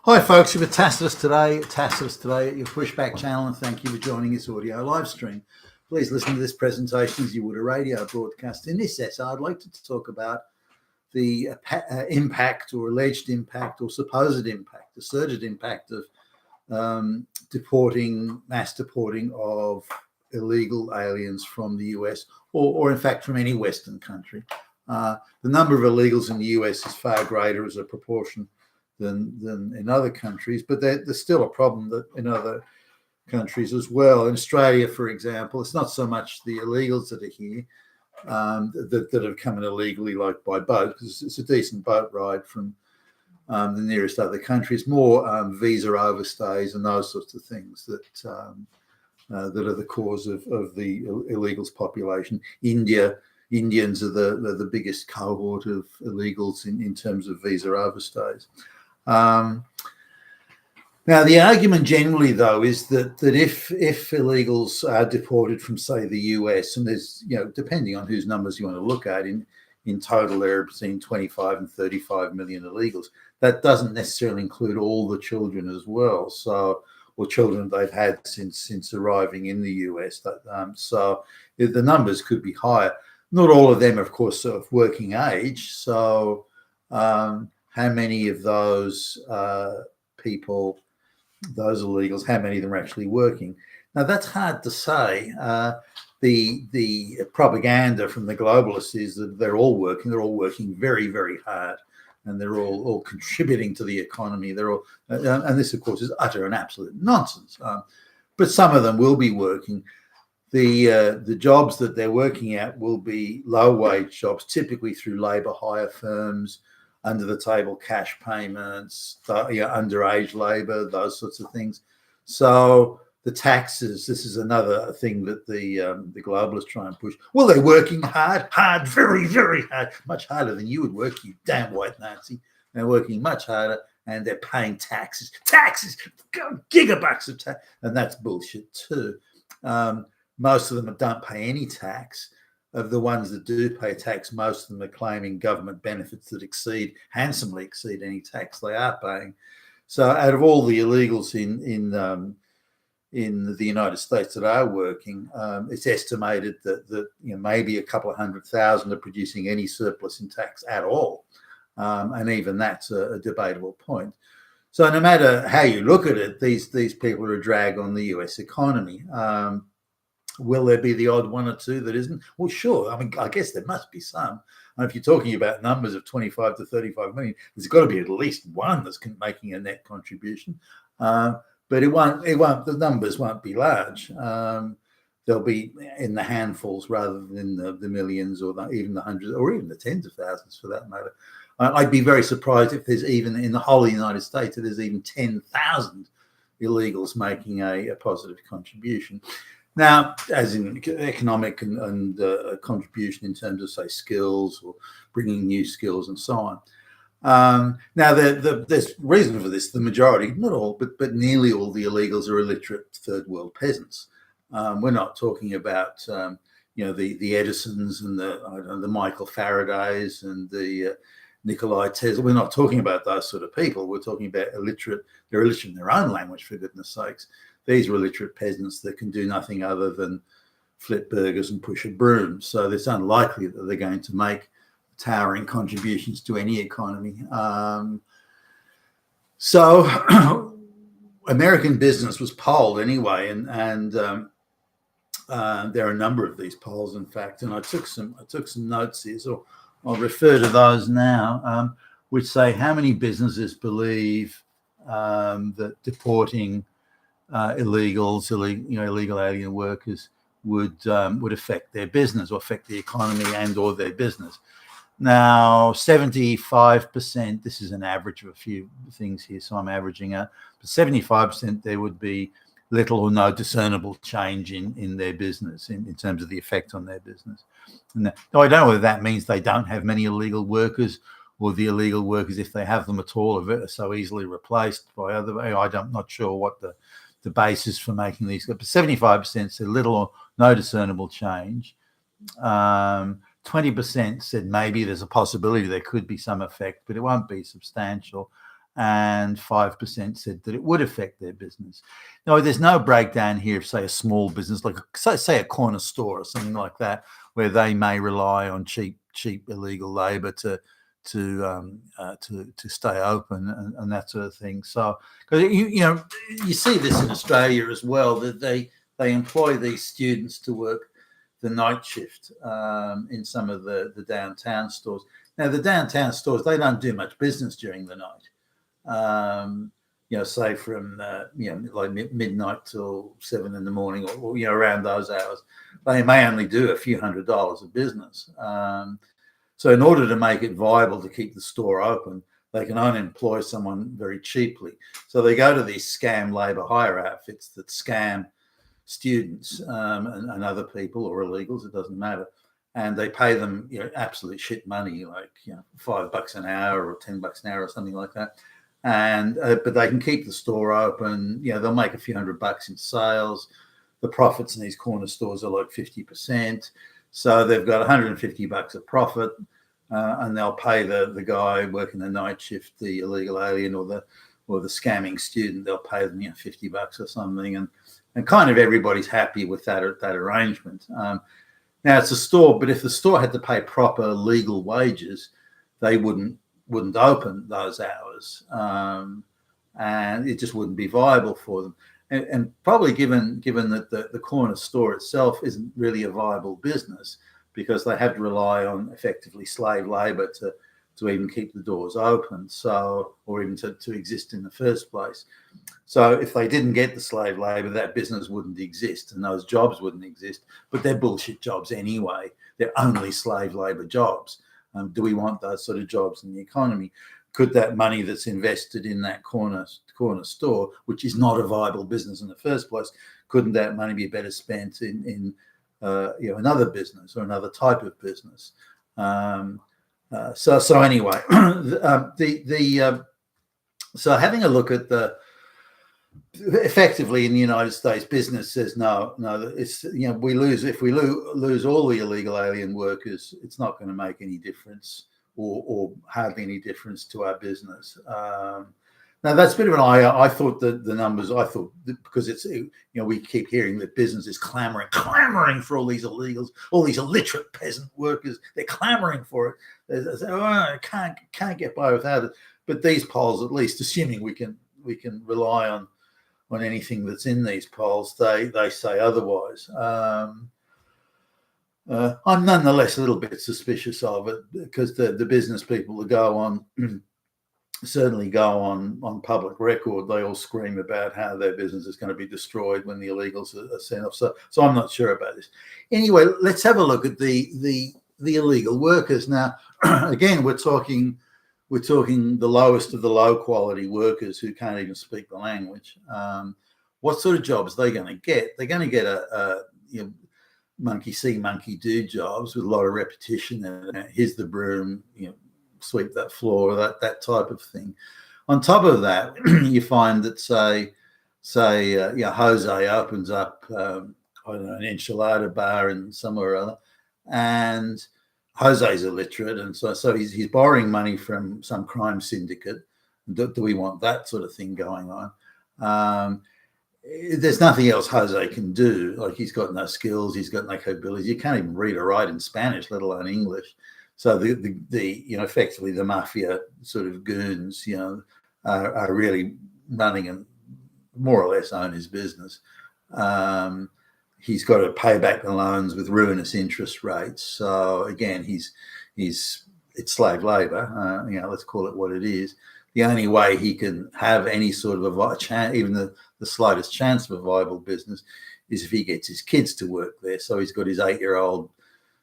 Hi folks, you've Tacitus today at your Pushback channel, and thank you for joining this audio live stream. Please listen to this presentation as you would a radio broadcast. In this essay, I'd like to talk about the impact or alleged impact or supposed impact, asserted impact of mass deporting of illegal aliens from the US or in fact from any Western country. The number of illegals in the US is far greater as a proportion than in other countries, but there's still a problem that in other countries as well. In Australia, for example, it's not so much the illegals that are here that have come in illegally, like by boat, because it's a decent boat ride from the nearest other country. It's more visa overstays and those sorts of things that are the cause of the illegals population. Indians are the biggest cohort of illegals in terms of visa overstays. Now, the argument generally, though, is that if illegals are deported from, say, the US, and there's, depending on whose numbers you want to look at, in total there are between 25 and 35 million illegals. That doesn't necessarily include all the children as well, or children they've had since arriving in the US. So the numbers could be higher. Not all of them, of course, are of working age. So how many of those people, those illegals, how many of them are actually working? Now, that's hard to say. The propaganda from the globalists is that they're all working very, very hard, and they're all contributing to the economy. They're all, and this, of course, is utter and absolute nonsense. But some of them will be working. The jobs that they're working at will be low-wage jobs, typically through labour hire firms, under-the-table cash payments, underage labour, those sorts of things. So the taxes, this is another thing that the globalists try and push. Well, they're working hard, very, very hard, much harder than you would work, you damn white Nazi. They're working much harder, and they're paying taxes, gigabucks of tax, and that's bullshit too. Most of them don't pay any tax. Of the ones that do pay tax, most of them are claiming government benefits that handsomely exceed any tax they are paying. So out of all the illegals in the United States that are working, it's estimated that maybe a couple of 100,000 are producing any surplus in tax at all. And even that's a debatable point. So no matter how you look at it, these people are a drag on the US economy. Will there be the odd one or two that isn't? Well, sure. I mean, I guess there must be some. And if you're talking about numbers of 25 to 35 million, there's got to be at least one that's making a net contribution. But it won't. The numbers won't be large. They'll be in the handfuls rather than the millions, or even the hundreds, or even the tens of thousands, for that matter. I'd be very surprised if there's even in the whole United States, if there's even 10,000 illegals making a positive contribution. Now, as in economic and contribution in terms of, say, skills or bringing new skills and so on. Now, there's reason for this. The majority, not all, but nearly all the illegals are illiterate third world peasants. We're not talking about, the Edisons and the Michael Faradays and the Nikolai Tesla. We're not talking about those sort of people. We're talking about illiterate. They're illiterate in their own language, for goodness sakes. These are illiterate peasants that can do nothing other than flip burgers and push a broom. So it's unlikely that they're going to make towering contributions to any economy. So American business was polled anyway, and there are a number of these polls, in fact. And I took some notes here, so I'll refer to those now, which say how many businesses believe that deporting illegal alien workers would affect their business or affect the economy and or their business. Now, 75%, this is an average of a few things here, so I'm averaging out, but 75% there would be little or no discernible change in their business in terms of the effect on their business. And I don't know whether that means they don't have many illegal workers, or the illegal workers, if they have them at all, are so easily replaced by other. I'm not sure what the basis for making these, but 75% said little or no discernible change. 20% said maybe there's a possibility there could be some effect, but it won't be substantial. and 5% said that it would affect their business. No, there's no breakdown here of, say, a small business, like say a corner store or something like that, where they may rely on cheap illegal labour to stay open and that sort of thing. So, because you see this in Australia as well, that they employ these students to work the night shift in some of the downtown stores. Now, the downtown stores, they don't do much business during the night. Say from like midnight till 7 in the morning, or around those hours, they may only do a few $100s of business. So in order to make it viable to keep the store open, they can only employ someone very cheaply. So they go to these scam labour hire outfits that scam students and other people or illegals, it doesn't matter. And they pay them absolute shit money, like $5 an hour or $10 an hour or something like that. And but they can keep the store open. They'll make a few $100 in sales. The profits in these corner stores are like 50%. So they've got $150 of profit, and they'll pay the guy working the night shift, the illegal alien or the scamming student. They'll pay them $50 or something, and kind of everybody's happy with that arrangement. Now it's a store, but if the store had to pay proper legal wages, they wouldn't open those hours, and it just wouldn't be viable for them. And probably given that the corner store itself isn't really a viable business, because they have to rely on effectively slave labour to even keep the doors open, or even to exist in the first place. So if they didn't get the slave labour, that business wouldn't exist and those jobs wouldn't exist. But they're bullshit jobs anyway. They're only slave labour jobs. Do we want those sort of jobs in the economy? Could that money that's invested in that corner store, which is not a viable business in the first place, couldn't that money be better spent in another business or another type of business? So anyway, so having a look at effectively in the United States, business says no. It's if we lose all the illegal alien workers, it's not going to make any difference, or hardly any difference to our business. Now that's a bit of an eye. I thought that the numbers. I thought that because it's we keep hearing that business is clamoring for all these illegals, all these illiterate peasant workers. They're clamoring for it. They say, I can't get by without it. But these polls, at least, assuming we can rely on anything that's in these polls, they say otherwise. I'm nonetheless a little bit suspicious of it, because the business people that go on certainly go on public record. They all scream about how their business is going to be destroyed when the illegals are sent off. So I'm not sure about this. Anyway, let's have a look at the illegal workers. Now, again, we're talking the lowest of the low quality workers who can't even speak the language. What sort of jobs are they going to get? They're going to get a monkey see, monkey do jobs with a lot of repetition. Here's the broom, sweep that floor, that type of thing. On top of that, you find that say Jose opens up an enchilada bar in somewhere or other, and Jose's illiterate, and so he's borrowing money from some crime syndicate. Do we want that sort of thing going on? There's nothing else Jose can do. Like, he's got no skills, he's got no capabilities. You can't even read or write in Spanish, let alone English. So the effectively the mafia sort of goons, are really running and more or less own his business. He's got to pay back the loans with ruinous interest rates. So again, it's slave labor. Let's call it what it is. The only way he can have any sort of a chance, even the slightest chance of a viable business, is if he gets his kids to work there. So he's got his 8-year-old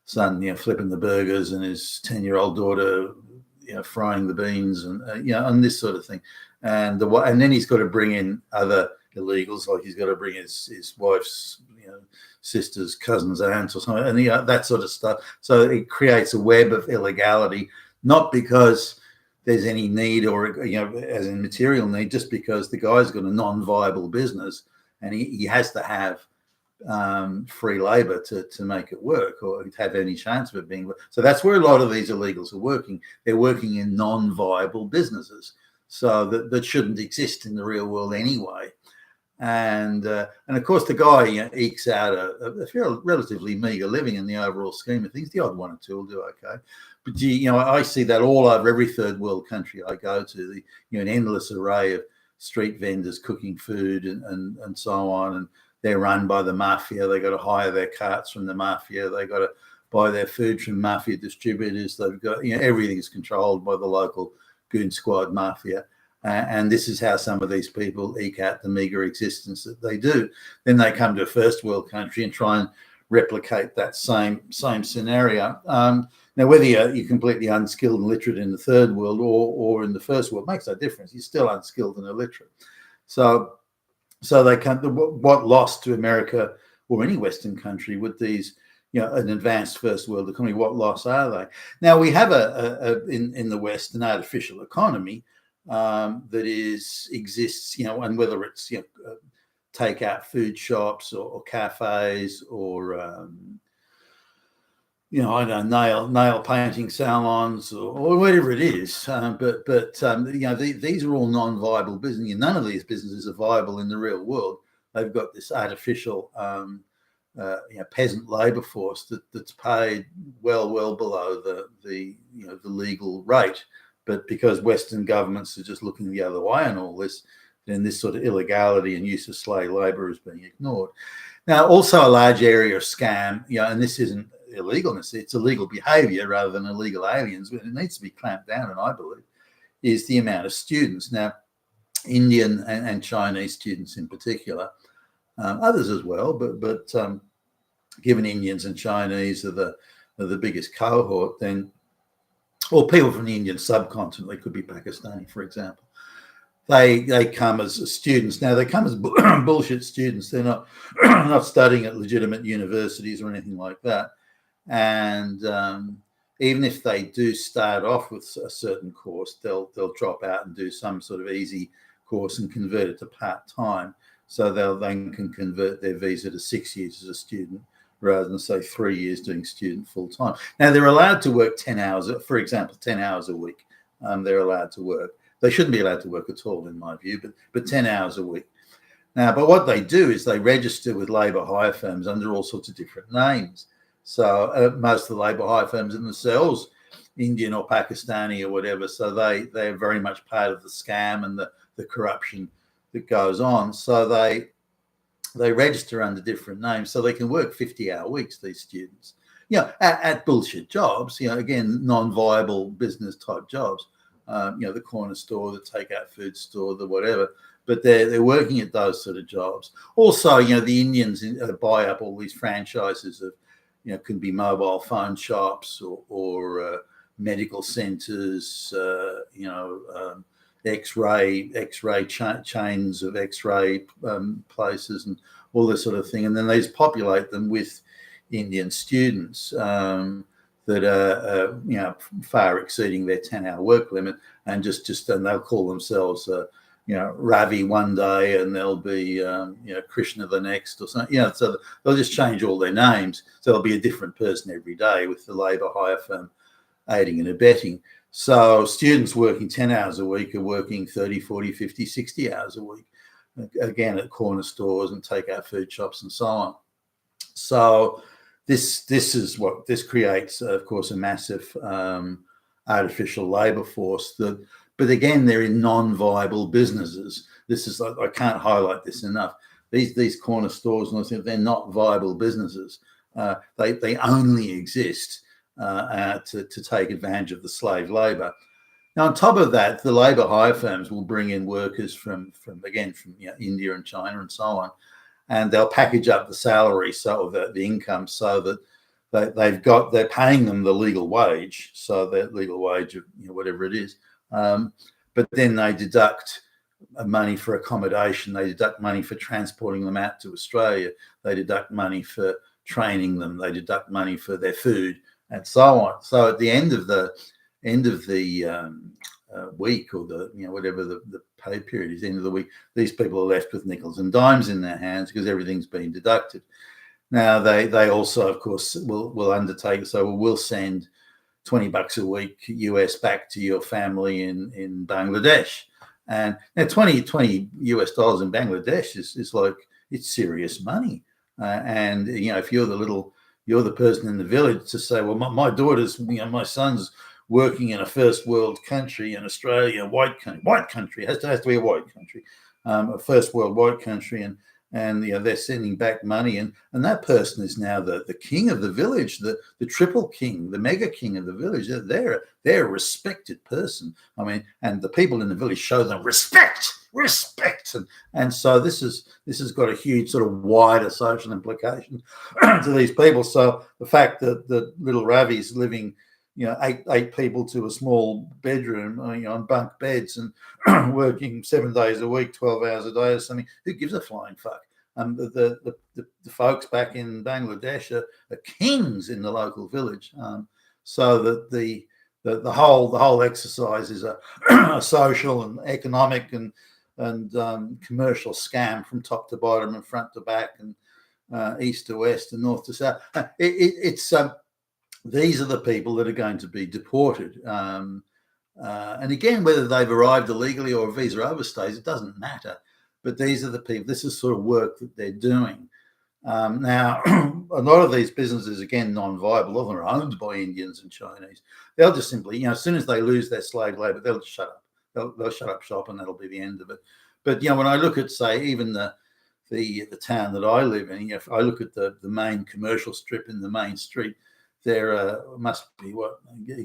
son, flipping the burgers, and his 10-year-old daughter, frying the beans, and this sort of thing. And then he's got to bring in other illegals, like he's got to bring his wife's, sisters, cousins, aunts, or something, and that sort of stuff. So it creates a web of illegality, not because there's any need, or as in material need, just because the guy's got a non-viable business and he has to have free labor to make it work, or have any chance of it being. So that's where a lot of these illegals are working. They're working in non-viable businesses. so that shouldn't exist in the real world anyway. And of course, the guy ekes out a relatively meager living in the overall scheme of things. The odd one or two will do okay, but I see that all over every third world country I go to. An endless array of street vendors cooking food and so on, and they're run by the mafia. They got to hire their carts from the mafia. They got to buy their food from mafia distributors. They've got everything's controlled by the local goon squad mafia. And this is how some of these people eke out the meager existence that they do. Then they come to a first world country and try and replicate that same scenario. Now, whether you're completely unskilled and literate in the third world or in the first world makes no difference. You're still unskilled and illiterate. So they come. What loss to America or any Western country with these, an advanced first world economy? What loss are they? Now we have in the West an artificial economy that exists, and whether it's take out food shops or cafes or I don't know, nail painting salons or whatever it is. But these are all non-viable business. None of these businesses are viable in the real world. They've got this artificial peasant labour force that's paid well below the legal rate. But because Western governments are just looking the other way on all this, then this sort of illegality and use of slave labour is being ignored. Now, also a large area of scam, and this isn't illegalness, it's illegal behaviour rather than illegal aliens, but it needs to be clamped down, and I believe, is the amount of students. Now, Indian and Chinese students in particular, others as well, but given Indians and Chinese are the biggest cohort, then or people from the Indian subcontinent, they could be Pakistani, for example. They come as students. Now they come as bullshit students. They're not studying at legitimate universities or anything like that. And even if they do start off with a certain course, they'll drop out and do some sort of easy course and convert it to part-time. So they'll then can convert their visa to 6 years as a student, rather than say 3 years doing student full time. Now they're allowed to work 10 hours, for example, 10 hours a week. They're allowed to work. They shouldn't be allowed to work at all, in my view, but 10 hours a week. Now, but what they do is they register with labour hire firms under all sorts of different names. So most of the labour hire firms in themselves, Indian or Pakistani or whatever, so they're very much part of the scam and the corruption that goes on. So they register under different names, so they can work 50-hour weeks, these students, at bullshit jobs, again, non-viable business type jobs, the corner store, the takeout food store, the whatever, but they're working at those sort of jobs. Also, the Indians buy up all these franchises of, can be mobile phone shops or medical centers, X-ray chains of X-ray places and all this sort of thing, and then they just populate them with Indian students that are far exceeding their 10-hour work limit, and and they'll call themselves Ravi one day and they'll be Krishna the next or something. So they'll just change all their names, so there'll be a different person every day, with the labour hire firm aiding and abetting. So students working 10 hours a week are working 30, 40, 50, 60 hours a week, again, at corner stores and takeout food shops and so on. So this creates, of course, a massive artificial labour force but again, they're in non-viable businesses. This is, I can't highlight this enough. These corner stores, they're not viable businesses. They only exist to take advantage of the slave labour. Now, on top of that, the labour hire firms will bring in workers from India and China and so on, and they'll package up the salary, so the income, so that they're paying them the legal wage, so that legal wage of whatever it is, but then they deduct money for accommodation, they deduct money for transporting them out to Australia, they deduct money for training them, they deduct money for their food, and so on. So at the end of the week, or whatever the pay period is, end of the week, these people are left with nickels and dimes in their hands because everything's been deducted. Now they also, of course, will undertake. So we'll send $20 a week US back to your family in Bangladesh. And now 20 US dollars in Bangladesh is like, it's serious money. And if you're the person in the village to say, well, my daughter's, my son's working in a first world country in Australia, white country, has to be a white country, a first world white country, and they're sending back money, and that person is now the king of the village, the triple king, the mega king of the village. They're a respected person. I mean, and the people in the village show them respect, and so this has got a huge sort of wider social implication to these people. So the fact that little Ravi's living, eight people to a small bedroom, on bunk beds, and working 7 days a week, 12 hours a day or something, who gives a flying fuck? The folks back in Bangladesh are kings in the local village. So that the whole exercise is a social and economic and commercial scam from top to bottom and front to back and east to west and north to south. It's these are the people that are going to be deported. And again, whether they've arrived illegally or a visa overstays, it doesn't matter. But these are the people, this is sort of work that they're doing. Now, a lot of these businesses, again, non-viable, a lot of them are owned by Indians and Chinese. They'll just simply, as soon as they lose their slave labor, they'll just shut up. They'll shut up shop, and that'll be the end of it. But, when I look at, say, even the town that I live in, if I look at the main commercial strip in the main street, there must be,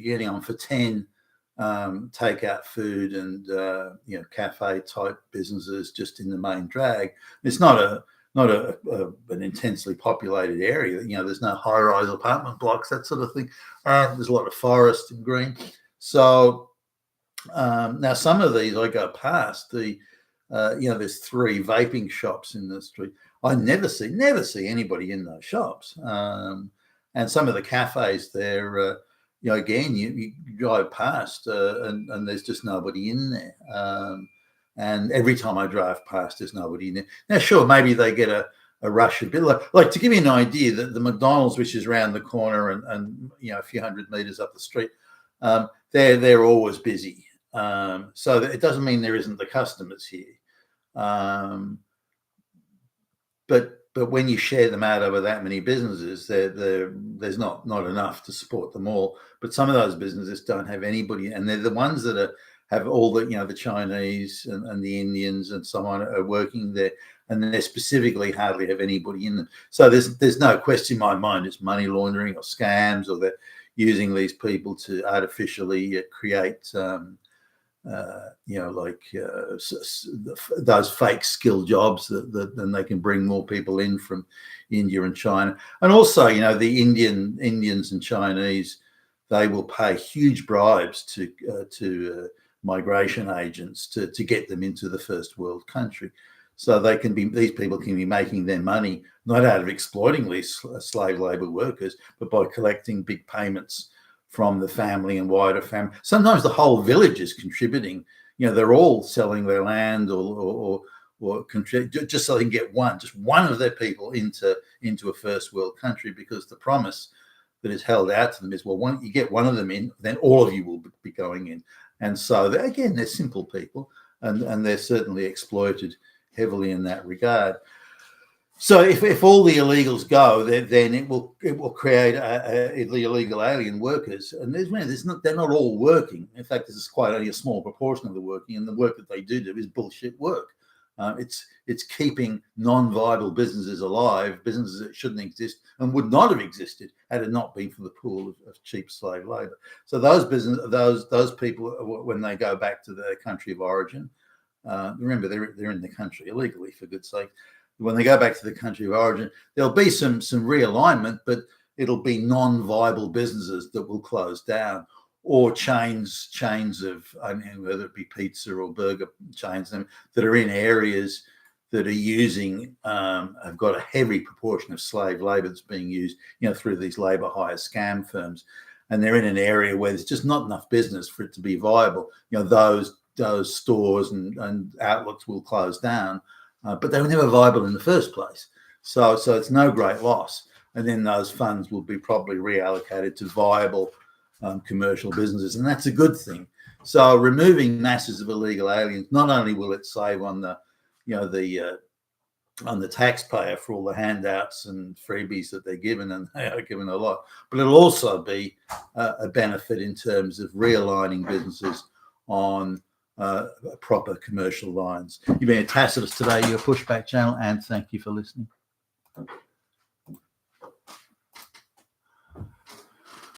getting on for 10 takeout food and cafe type businesses just in the main drag. It's not an intensely populated area. There's no high-rise apartment blocks, that sort of thing. There's a lot of forest and green. So now some of these I go past there's 3 vaping shops in the street. I never see anybody in those shops. And some of the cafes there, again, you drive past and there's just nobody in there. And every time I drive past, there's nobody in there. Now, sure, maybe they get a rush a bit. Like to give you an idea, that the McDonald's, which is around the corner and a few hundred meters up the street, they're always busy. So it doesn't mean there isn't the customers here. But when you share them out over that many businesses, there's not enough to support them all. But some of those businesses don't have anybody, and they're the ones that have all the the Chinese and the Indians and so on are working there, and they specifically hardly have anybody in them. So there's no question in my mind it's money laundering or scams, or they're using these people to artificially create those fake skill jobs that then they can bring more people in from India and China. And also, the Indians and Chinese, they will pay huge bribes to migration agents to get them into the first world country. So these people can be making their money not out of exploiting these slave labor workers, but by collecting big payments from the family and wider family. Sometimes the whole village is contributing. They're all selling their land or just so they can get one of their people into a first world country, because the promise that is held out to them is, well, you get one of them in, then all of you will be going in. And so again, they're simple people, and they're certainly exploited heavily in that regard. So if all the illegals go, then it will create the illegal alien workers, and they're not all working. In fact, this is quite only a small proportion of the working, and the work that they do is bullshit work. It's keeping non-viable businesses alive, businesses that shouldn't exist and would not have existed had it not been for the pool of cheap slave labor. So those people, when they go back to their country of origin, remember they're in the country illegally, for good's sake. When they go back to the country of origin, there'll be some realignment, but it'll be non-viable businesses that will close down, or chains of, whether it be pizza or burger chains, that are in areas that are using, have got a heavy proportion of slave labor that's being used, through these labor hire scam firms, and they're in an area where there's just not enough business for it to be viable. Those stores and outlets will close down. But they were never viable in the first place. So it's no great loss. And then those funds will be probably reallocated to viable commercial businesses, and that's a good thing. So removing masses of illegal aliens, not only will it save on the, on the taxpayer for all the handouts and freebies that they're given, and they are given a lot, but it'll also be a benefit in terms of realigning businesses on proper commercial lines. You've been at Tacitus today, your Pushback channel, and thank you for listening.